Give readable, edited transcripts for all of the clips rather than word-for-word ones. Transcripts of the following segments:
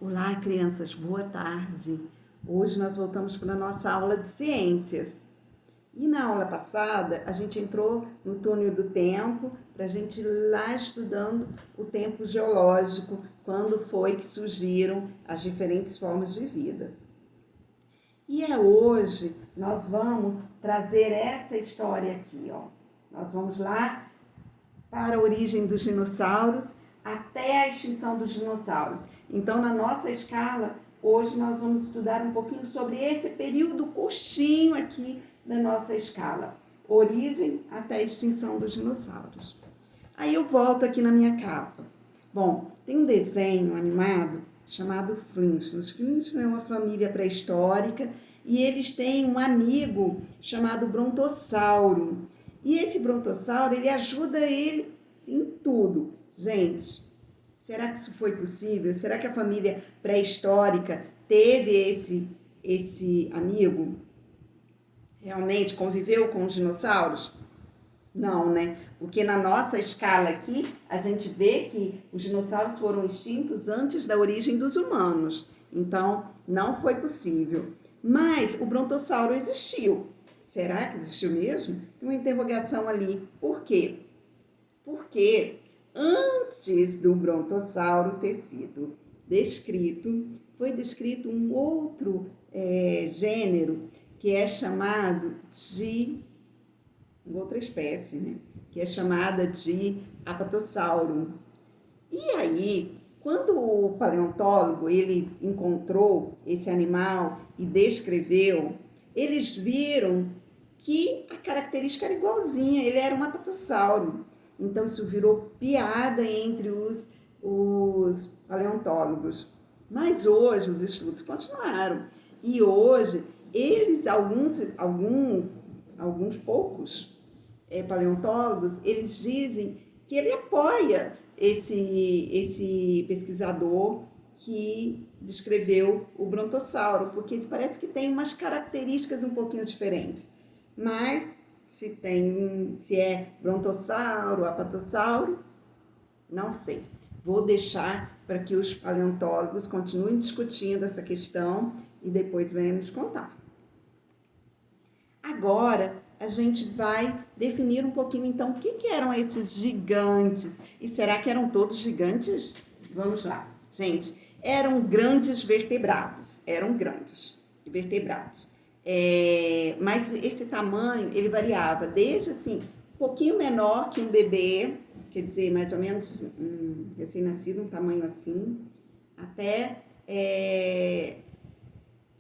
Olá, crianças, boa tarde. Hoje nós voltamos para a nossa aula de ciências. E na aula passada, a gente entrou no túnel do tempo, para a gente ir lá estudando o tempo geológico, quando foi que surgiram as diferentes formas de vida. E hoje nós vamos trazer essa história aqui, ó. Nós vamos lá para a origem dos dinossauros até a extinção dos dinossauros. Então, na nossa escala, hoje nós vamos estudar um pouquinho sobre esse período curtinho aqui da nossa escala. Origem até a extinção dos dinossauros. Aí eu volto aqui na minha capa. Bom, tem um desenho animado chamado Flintstones. Flintstones é uma família pré-histórica e eles têm um amigo chamado Brontossauro. E esse brontossauro, ele ajuda ele em tudo. Gente, será que isso foi possível? Será que a família pré-histórica teve esse amigo? Realmente conviveu com os dinossauros? Não, né? Porque na nossa escala aqui, a gente vê que os dinossauros foram extintos antes da origem dos humanos. Então, não foi possível. Mas o brontossauro existiu. Será que existiu mesmo? Tem uma interrogação ali. Por quê? Porque antes do brontossauro ter sido descrito, foi descrito um outro gênero que é chamado de outra espécie, né? Que é chamada de apatossauro. E aí, quando o paleontólogo ele encontrou esse animal e descreveu, eles viram que a característica era igualzinha, ele era um apatossauro. Então isso virou piada entre os paleontólogos. Mas hoje os estudos continuaram. E hoje eles, alguns poucos paleontólogos, eles dizem que ele apoia esse pesquisador que descreveu o brontossauro, porque ele parece que tem umas características um pouquinho diferentes. Mas se é brontossauro, apatossauro, não sei. Vou deixar para que os paleontólogos continuem discutindo essa questão e depois venham nos contar. Agora, a gente vai definir um pouquinho, então, o que eram esses gigantes? E será que eram todos gigantes? Vamos lá. Gente, eram grandes vertebrados. Mas esse tamanho, ele variava desde, assim, um pouquinho menor que um bebê, quer dizer, mais ou menos recém-nascido, um tamanho assim, até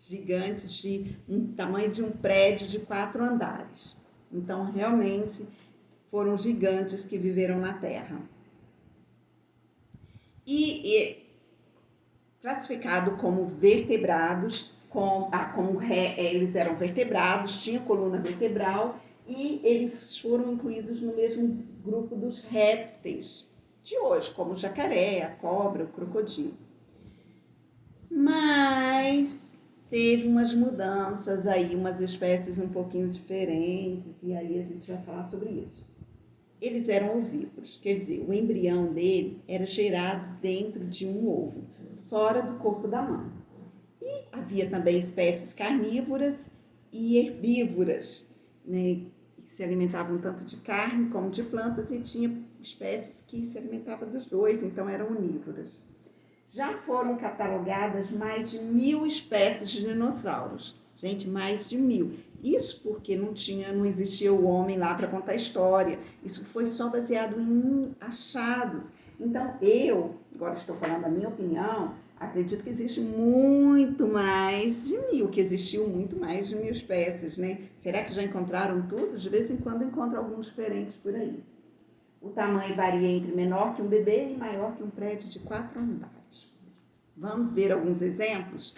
gigantes de um tamanho de um prédio de 4 andares. Então, realmente, foram gigantes que viveram na Terra. E classificado como vertebrados, eles eram vertebrados, tinha coluna vertebral, e eles foram incluídos no mesmo grupo dos répteis de hoje, como o jacaré, a cobra, o crocodilo. Mas teve umas mudanças aí, umas espécies um pouquinho diferentes, e aí a gente vai falar sobre isso. Eles eram ovíparos, quer dizer, o embrião dele era gerado dentro de um ovo, fora do corpo da mãe. E havia também espécies carnívoras e herbívoras, né, que se alimentavam tanto de carne como de plantas, e tinha espécies que se alimentavam dos dois, então eram onívoras. Já foram catalogadas mais de 1.000 espécies de dinossauros. Gente, mais de 1.000. Isso porque não existia o homem lá para contar a história. Isso foi só baseado em achados. Então, agora estou falando a minha opinião, acredito que existe muito mais de 1.000, que existiu muito mais de 1.000 espécies, né? Será que já encontraram tudo? De vez em quando encontram alguns diferentes por aí. O tamanho varia entre menor que um bebê e maior que um prédio de 4 andares. Vamos ver alguns exemplos?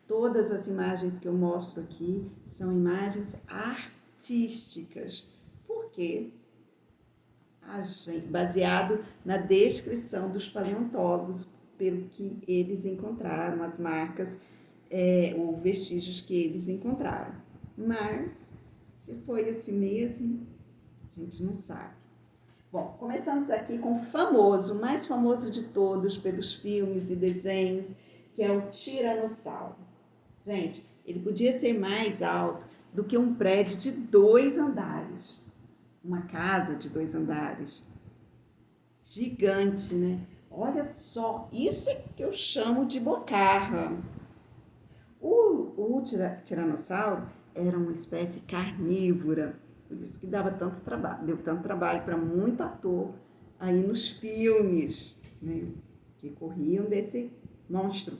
Todas as imagens que eu mostro aqui são imagens artísticas. Por quê? Baseado na descrição dos paleontólogos, pelo que eles encontraram, as marcas ou vestígios que eles encontraram. Mas, se foi assim mesmo, a gente não sabe. Bom, começamos aqui com o mais famoso de todos, pelos filmes e desenhos, que é o tiranossauro. Gente, ele podia ser mais alto do que um prédio de 2 andares. Uma casa de 2 andares. Gigante, né? Olha só, isso é que eu chamo de bocarra. O tiranossauro era uma espécie carnívora, por isso que deu tanto trabalho para muito ator aí nos filmes, né? Que corriam desse monstro.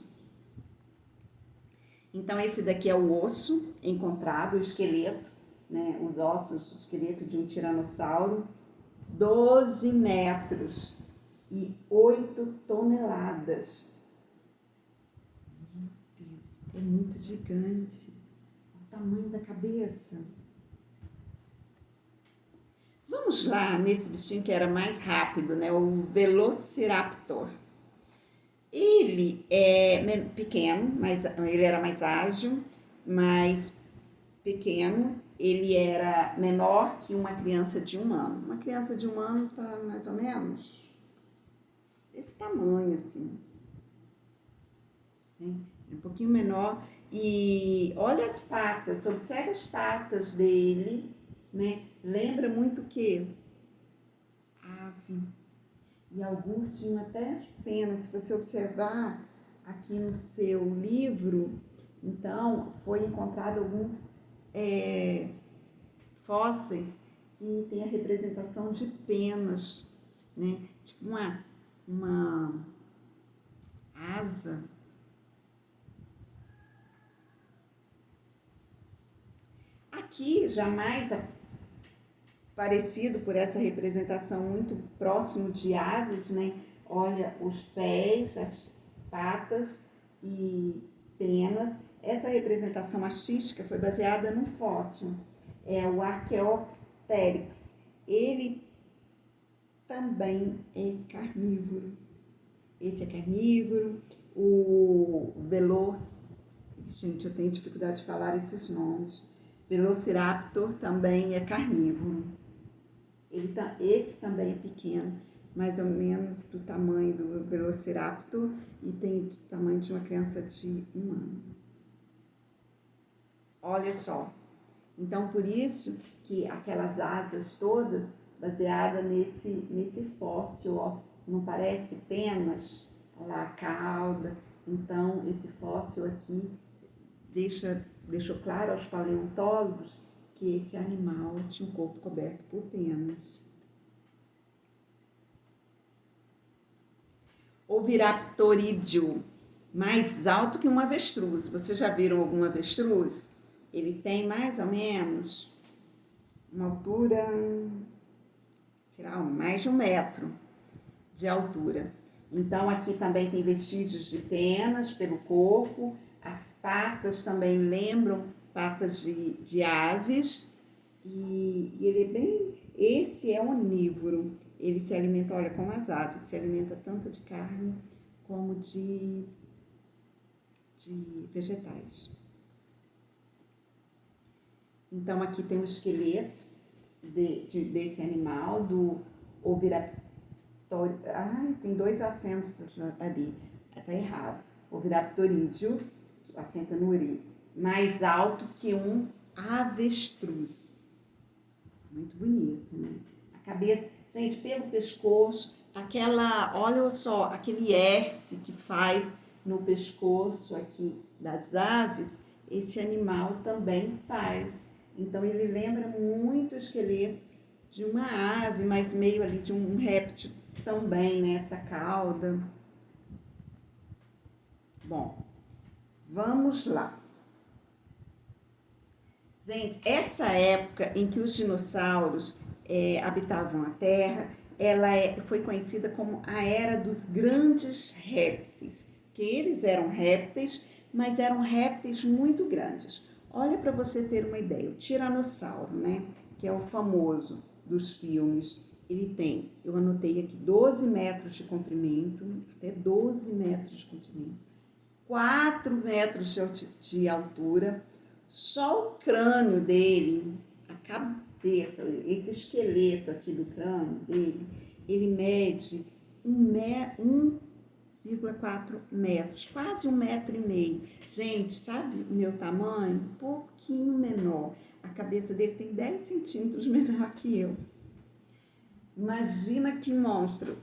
Então, esse daqui é o osso encontrado, o esqueleto, né? Os ossos, o esqueleto de um tiranossauro, 12 metros e 8 toneladas. Meu Deus, é muito gigante. O tamanho da cabeça. Vamos lá nesse bichinho que era mais rápido, né? O Velociraptor. Ele é pequeno, mas ele era mais ágil, mais pequeno. Ele era menor que uma criança de 1 ano. Uma criança de 1 ano tá mais ou menos desse tamanho, assim. Né? Um pouquinho menor. E olha as patas, observa as patas dele, né? Lembra muito o quê? Ave. E alguns tinham até penas. Se você observar aqui no seu livro, então foi encontrado alguns fósseis que têm a representação de penas, né? Tipo uma asa. Aqui, jamais parecido por essa representação muito próximo de aves, né? Olha os pés, as patas e penas. Essa representação artística foi baseada no fóssil, é o Archaeopteryx. Ele também é carnívoro. Esse é carnívoro. O Gente, eu tenho dificuldade de falar esses nomes. Velociraptor também é carnívoro. Esse também é pequeno, mais ou menos do tamanho do Velociraptor e tem o tamanho de uma criança de 1 ano. Olha só. Então, por isso que aquelas asas todas baseadas nesse fóssil, ó, não parece penas? Olha lá a cauda. Então, esse fóssil aqui deixou claro aos paleontólogos que esse animal tinha um corpo coberto por penas. Oviraptorídeo, mais alto que um avestruz. Vocês já viram algum avestruz? Ele tem mais ou menos uma altura, mais de 1 metro de altura. Então, aqui também tem vestígios de penas pelo corpo. As patas também lembram patas de aves. E ele é esse é onívoro. Ele se alimenta, olha, como as aves, se alimenta tanto de carne como de vegetais. Então, aqui tem o esqueleto desse animal, do Oviraptor. Tem 2 acentos ali, está errado. Oviraptorídeo, acento no uri, mais alto que um avestruz. Muito bonito, né? A cabeça, gente, pelo pescoço, olha só, aquele S que faz no pescoço aqui das aves, esse animal também faz. Então, ele lembra muito o esqueleto de uma ave, mas meio ali de um réptil também, né? Essa cauda. Bom, vamos lá. Gente, essa época em que os dinossauros habitavam a Terra, ela foi conhecida como a Era dos Grandes Répteis, que eles eram répteis, mas eram répteis muito grandes. Olha para você ter uma ideia, o tiranossauro, né, que é o famoso dos filmes, ele tem, eu anotei aqui, 12 metros de comprimento, até 12 metros de comprimento, 4 metros de altura. Só o crânio dele, a cabeça, esse esqueleto aqui do crânio dele, ele mede 1,4 metros, quase 1,5 m. Gente, sabe o meu tamanho? Um pouquinho menor. A cabeça dele tem 10 centímetros menor que eu. Imagina que monstro.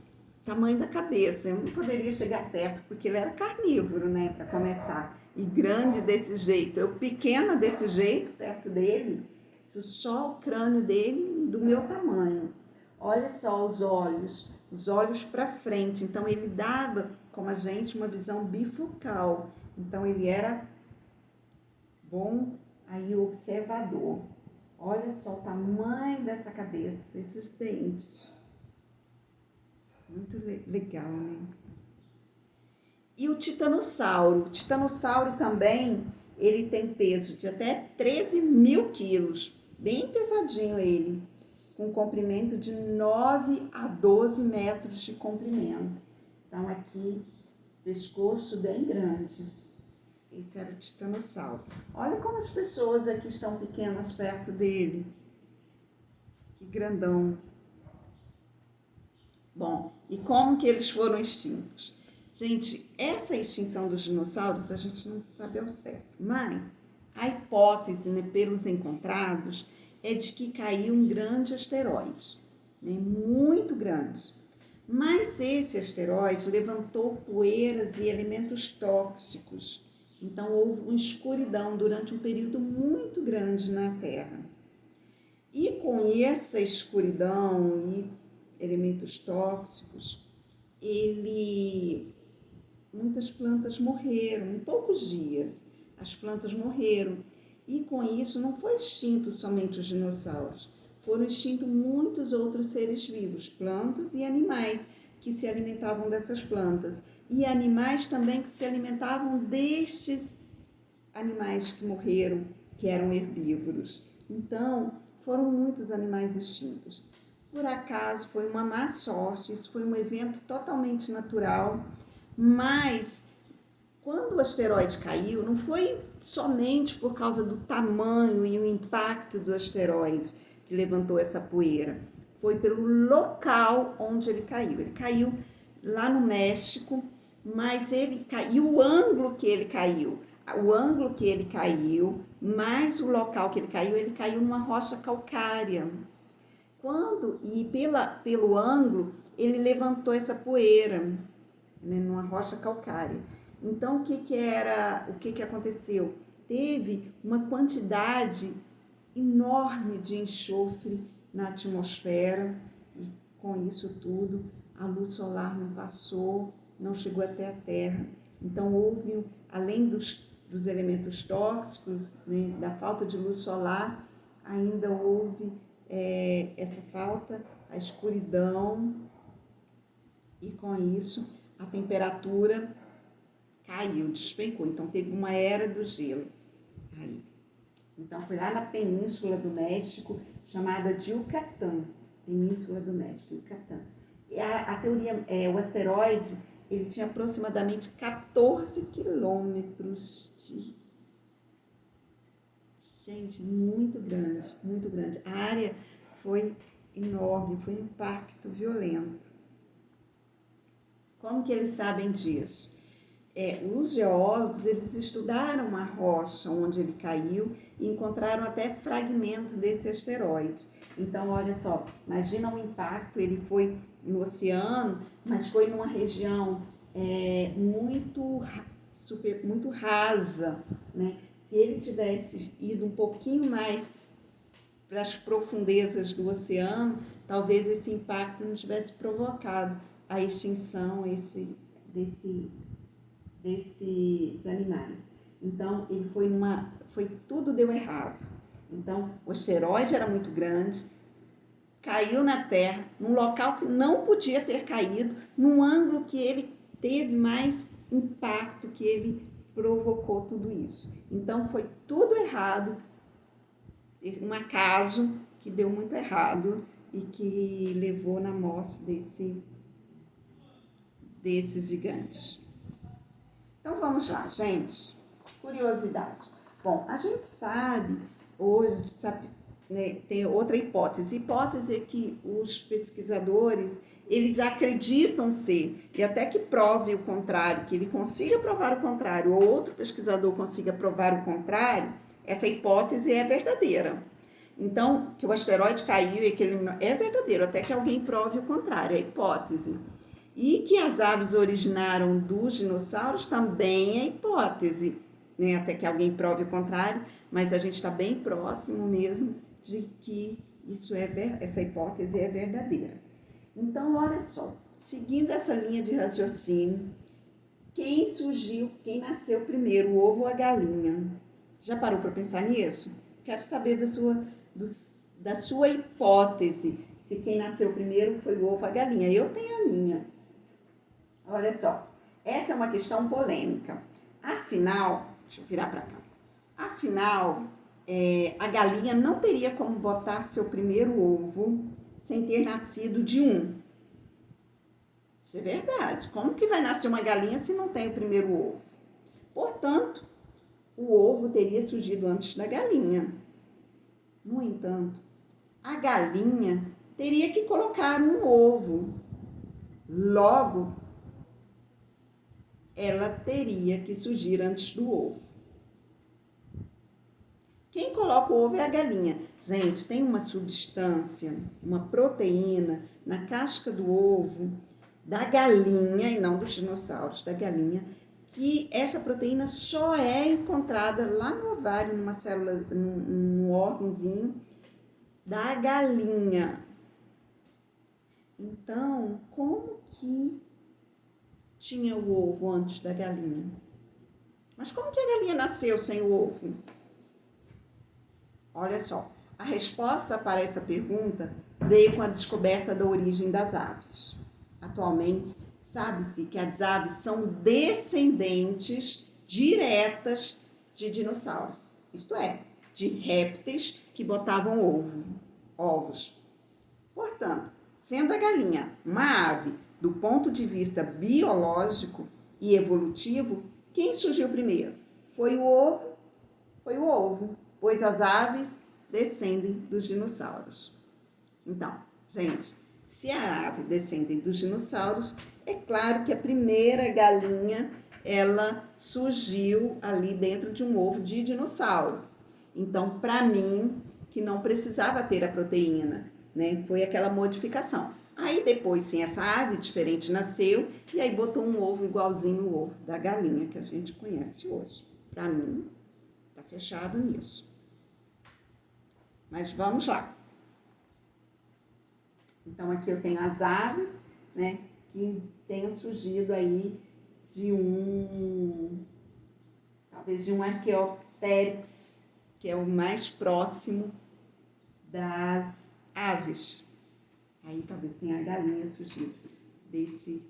Tamanho da cabeça. Eu não poderia chegar perto, porque ele era carnívoro, né, para começar. E grande desse jeito. Eu pequena desse jeito, perto dele, só o crânio dele do meu tamanho. Olha só os olhos para frente. Então, ele dava, como a gente, uma visão bifocal. Então, ele era bom aí observador. Olha só o tamanho dessa cabeça, esses dentes. Muito legal, né? E o titanossauro. O titanossauro também, ele tem peso de até 13.000 quilos. Bem pesadinho ele. Com comprimento de 9 a 12 metros de comprimento. Então, aqui, pescoço bem grande. Esse era o titanossauro. Olha como as pessoas aqui estão pequenas perto dele. Que grandão. Bom, e como que eles foram extintos? Gente, essa extinção dos dinossauros a gente não sabe ao certo, mas a hipótese, né, pelos encontrados é de que caiu um grande asteroide, né, muito grande. Mas esse asteroide levantou poeiras e elementos tóxicos. Então, houve uma escuridão durante um período muito grande na Terra. E com essa escuridão e elementos tóxicos, muitas plantas morreram em poucos dias. As plantas morreram. E com isso não foi extinto somente os dinossauros. Foram extintos muitos outros seres vivos, plantas e animais que se alimentavam dessas plantas. E animais também que se alimentavam destes animais que morreram, que eram herbívoros. Então, foram muitos animais extintos. Por acaso, foi uma má sorte, isso foi um evento totalmente natural, mas quando o asteroide caiu, não foi somente por causa do tamanho e o impacto do asteroide que levantou essa poeira, foi pelo local onde ele caiu. Ele caiu lá no México, mas ele caiu, o ângulo que ele caiu, mais o local que ele caiu numa rocha calcária. Pelo ângulo, ele levantou essa poeira, né, numa rocha calcária. Então, o que aconteceu? Teve uma quantidade enorme de enxofre na atmosfera e com isso tudo, a luz solar não passou, não chegou até a Terra. Então, houve, além dos elementos tóxicos, né, da falta de luz solar, ainda houve essa falta, a escuridão, e com isso a temperatura caiu, despencou. Então, teve uma era do gelo aí. Então, foi lá na Península do México, chamada de Yucatán. Península do México, Yucatán. E a teoria, o asteroide, ele tinha aproximadamente 14 quilômetros de... Gente, muito grande, muito grande. A área foi enorme, foi um impacto violento. Como que eles sabem disso? Os geólogos, eles estudaram a rocha onde ele caiu e encontraram até fragmento desse asteroide. Então, olha só, imagina o impacto, ele foi no oceano, mas foi numa região muito rasa, né? Se ele tivesse ido um pouquinho mais para as profundezas do oceano, talvez esse impacto não tivesse provocado a extinção desses animais. Então, ele tudo deu errado. Então, o asteroide era muito grande, caiu na Terra, num local que não podia ter caído, num ângulo que ele teve mais impacto, que ele provocou tudo isso. Então, foi tudo errado, um acaso que deu muito errado e que levou na morte desses gigantes. Então, vamos lá, gente. Curiosidade. Bom, a gente sabe, hoje, né, tem outra hipótese. Hipótese é que os pesquisadores, eles acreditam ser, e até que prove o contrário, que ele consiga provar o contrário, ou outro pesquisador consiga provar o contrário, essa hipótese é verdadeira. Então, que o asteroide caiu e que ele é verdadeiro, até que alguém prove o contrário, é hipótese. E que as aves originaram dos dinossauros também é hipótese, né? Até que alguém prove o contrário, mas a gente está bem próximo mesmo de que essa hipótese é verdadeira. Então, olha só, seguindo essa linha de raciocínio, quem nasceu primeiro, o ovo ou a galinha? Já parou para pensar nisso? Quero saber da sua hipótese, se quem nasceu primeiro foi o ovo ou a galinha. Eu tenho a minha. Olha só, essa é uma questão polêmica. Afinal, deixa eu virar para cá. Afinal, a galinha não teria como botar seu primeiro ovo sem ter nascido de um. Isso é verdade. Como que vai nascer uma galinha se não tem o primeiro ovo? Portanto, o ovo teria surgido antes da galinha. No entanto, a galinha teria que colocar um ovo. Logo, ela teria que surgir antes do ovo. Quem coloca o ovo é a galinha. Gente, tem uma substância, uma proteína na casca do ovo da galinha, e não dos dinossauros, da galinha, que essa proteína só é encontrada lá no ovário, numa célula, num órgãozinho da galinha. Então, como que tinha o ovo antes da galinha? Mas como que a galinha nasceu sem o ovo? Olha só, a resposta para essa pergunta veio com a descoberta da origem das aves. Atualmente, sabe-se que as aves são descendentes diretas de dinossauros, isto é, de répteis que botavam ovos. Portanto, sendo a galinha uma ave do ponto de vista biológico e evolutivo, quem surgiu primeiro? Foi o ovo? Foi o ovo, pois as aves descendem dos dinossauros. Então, gente, se a ave descende dos dinossauros, é claro que a primeira galinha, ela surgiu ali dentro de um ovo de dinossauro. Então, para mim, que não precisava ter a proteína, né? Foi aquela modificação. Aí depois, sim, essa ave diferente nasceu e aí botou um ovo igualzinho o ovo da galinha que a gente conhece hoje. Para mim, tá fechado nisso. Mas vamos lá. Então, aqui eu tenho as aves, né, que tenham surgido aí talvez de um Archaeopteryx, que é o mais próximo das aves. Aí talvez tenha a galinha surgido desse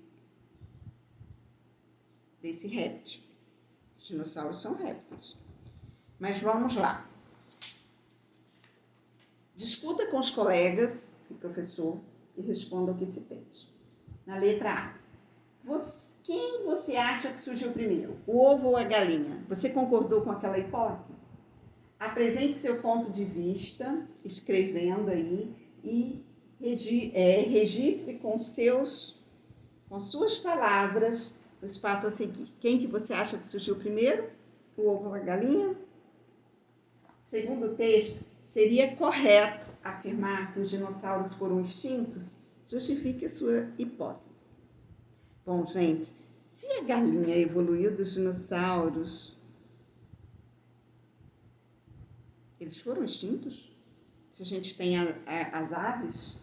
réptil. Os dinossauros são répteis. Mas vamos lá. Discuta com os colegas e professor e responda ao que se pede. Na letra A. Quem você acha que surgiu primeiro? O ovo ou a galinha? Você concordou com aquela hipótese? Apresente seu ponto de vista, escrevendo aí, e registre com suas palavras o espaço a seguir. Quem que você acha que surgiu primeiro? O ovo ou a galinha? Segundo o texto, seria correto afirmar que os dinossauros foram extintos? Justifique a sua hipótese. Bom, gente, se a galinha evoluiu dos dinossauros, eles foram extintos? Se a gente tem as aves?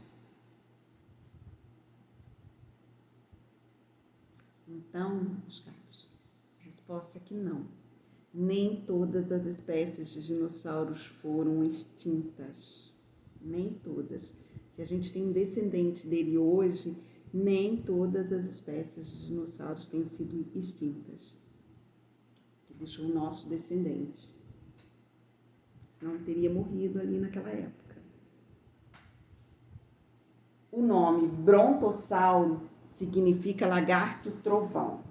Então, meus caros, a resposta é que não. Nem todas as espécies de dinossauros foram extintas. Nem todas. Se a gente tem um descendente dele hoje, nem todas as espécies de dinossauros têm sido extintas. Que deixou o nosso descendente. Senão teria morrido ali naquela época. O nome brontossauro significa lagarto trovão.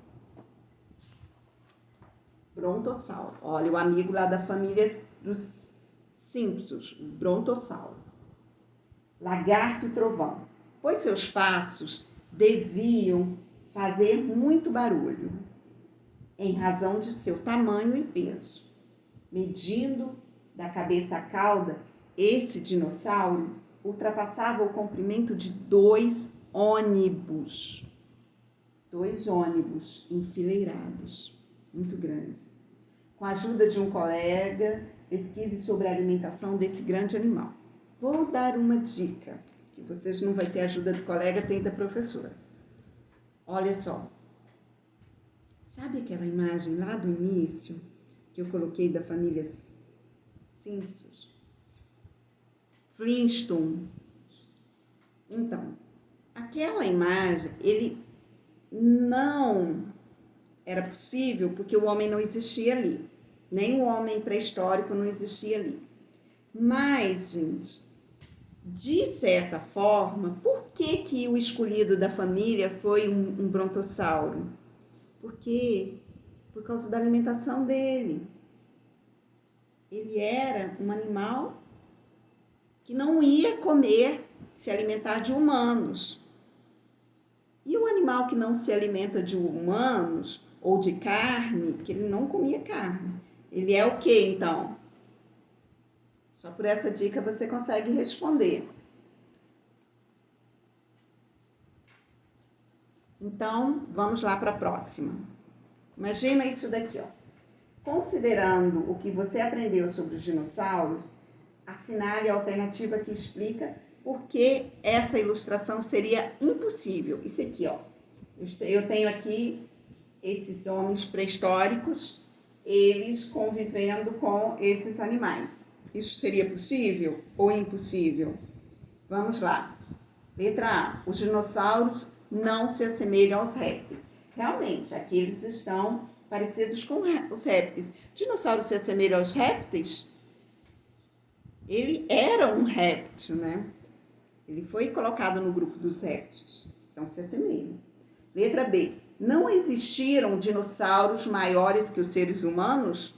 Brontossauro. Olha, o amigo lá da família dos Simpsons, brontossauro. Lagarto trovão, pois seus passos deviam fazer muito barulho, em razão de seu tamanho e peso. Medindo da cabeça à cauda, esse dinossauro ultrapassava o comprimento de 2 ônibus. 2 ônibus enfileirados, muito grandes. Com a ajuda de um colega, pesquise sobre a alimentação desse grande animal. Vou dar uma dica, que vocês não vão ter ajuda do colega, tem da professora. Olha só. Sabe aquela imagem lá do início que eu coloquei da família Simpsons? Flintstone. Então, aquela imagem, ele não era possível porque o homem não existia ali. Nem o homem pré-histórico não existia ali. Mas, gente, de certa forma, por que o escolhido da família foi um brontossauro? Porque por causa da alimentação dele. Ele era um animal que não ia comer, se alimentar de humanos. E o animal que não se alimenta de humanos ou de carne, que ele não comia carne, ele é o quê, então? Só por essa dica você consegue responder. Então, vamos lá para a próxima. Imagina isso daqui, ó. Considerando o que você aprendeu sobre os dinossauros, assinale a alternativa que explica por que essa ilustração seria impossível. Isso aqui, ó. Eu tenho aqui esses homens pré-históricos, eles convivendo com esses animais. Isso seria possível ou impossível? Vamos lá. Letra A. Os dinossauros não se assemelham aos répteis. Realmente, aqui eles estão parecidos com os répteis. O dinossauro se assemelha aos répteis? Ele era um réptil, né? Ele foi colocado no grupo dos répteis. Então, se assemelha. Letra B. Não existiram dinossauros maiores que os seres humanos?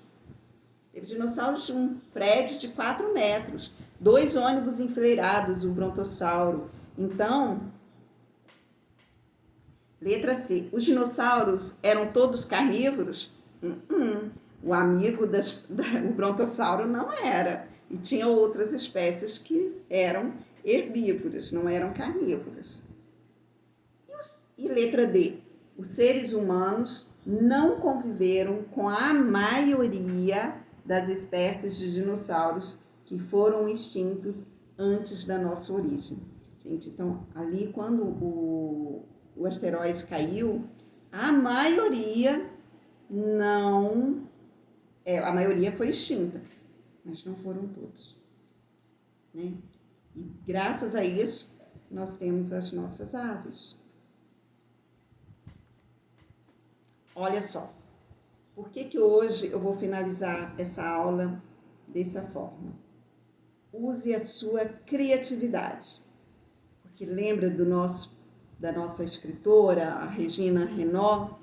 Teve dinossauros de um prédio de 4 metros. 2 ônibus enfileirados, o brontossauro. Então, letra C. Os dinossauros eram todos carnívoros? O amigo o brontossauro não era. E tinha outras espécies que eram herbívoras, não eram carnívoras. E letra D. Os seres humanos não conviveram com a maioria das espécies de dinossauros que foram extintos antes da nossa origem. Gente, então, ali quando o asteroide caiu, a maioria a maioria foi extinta, mas não foram todos, né? E graças a isso, nós temos as nossas aves. Olha só, por que hoje eu vou finalizar essa aula dessa forma? Use a sua criatividade, porque lembra da nossa escritora, a Regina Renault,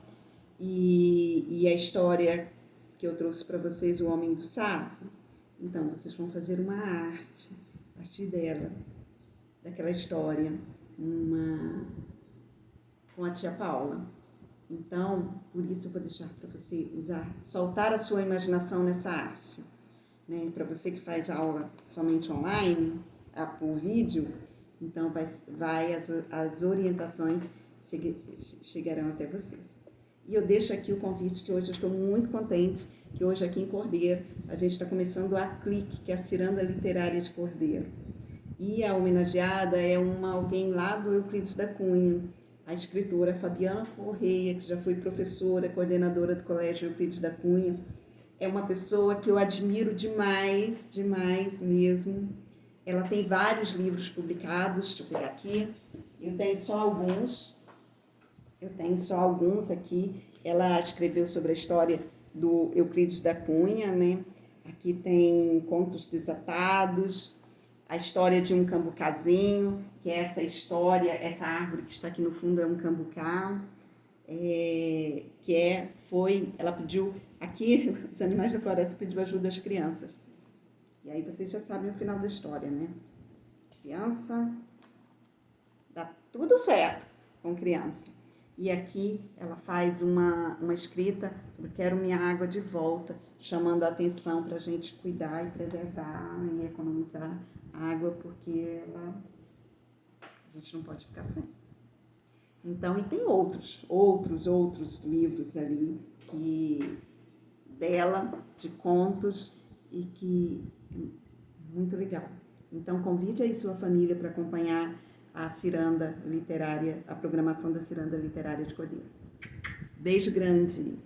e a história que eu trouxe para vocês, O Homem do Saco? Então, vocês vão fazer uma arte a partir dela, daquela história, com a tia Paula. Então, por isso eu vou deixar para você soltar a sua imaginação nessa arte, né? Para você que faz aula somente online, por vídeo, então as orientações chegarão até vocês. E eu deixo aqui o convite, que hoje eu estou muito contente, que hoje aqui em Cordeiro a gente está começando a CLIC, que é a Ciranda Literária de Cordeiro. E a homenageada é alguém lá do Euclides da Cunha, a escritora Fabiana Correia, que já foi professora, coordenadora do Colégio Euclides da Cunha. É uma pessoa que eu admiro demais, demais mesmo. Ela tem vários livros publicados, deixa eu pegar aqui. Eu tenho só alguns aqui. Ela escreveu sobre a história do Euclides da Cunha, né? Aqui tem Contos Desatados, a história de um cambucazinho, que é essa árvore que está aqui no fundo é um cambucá, ela pediu, aqui os animais da floresta pediu ajuda às crianças. E aí vocês já sabem o final da história, né? Criança, dá tudo certo com criança. E aqui ela faz uma escrita sobre quero minha água de volta, chamando a atenção para a gente cuidar e preservar e economizar água, porque a gente não pode ficar sem. Então, e tem outros livros ali dela, de contos, e que é muito legal. Então, convide aí sua família para acompanhar a Ciranda Literária, a programação da Ciranda Literária de Cordeiro. Beijo grande!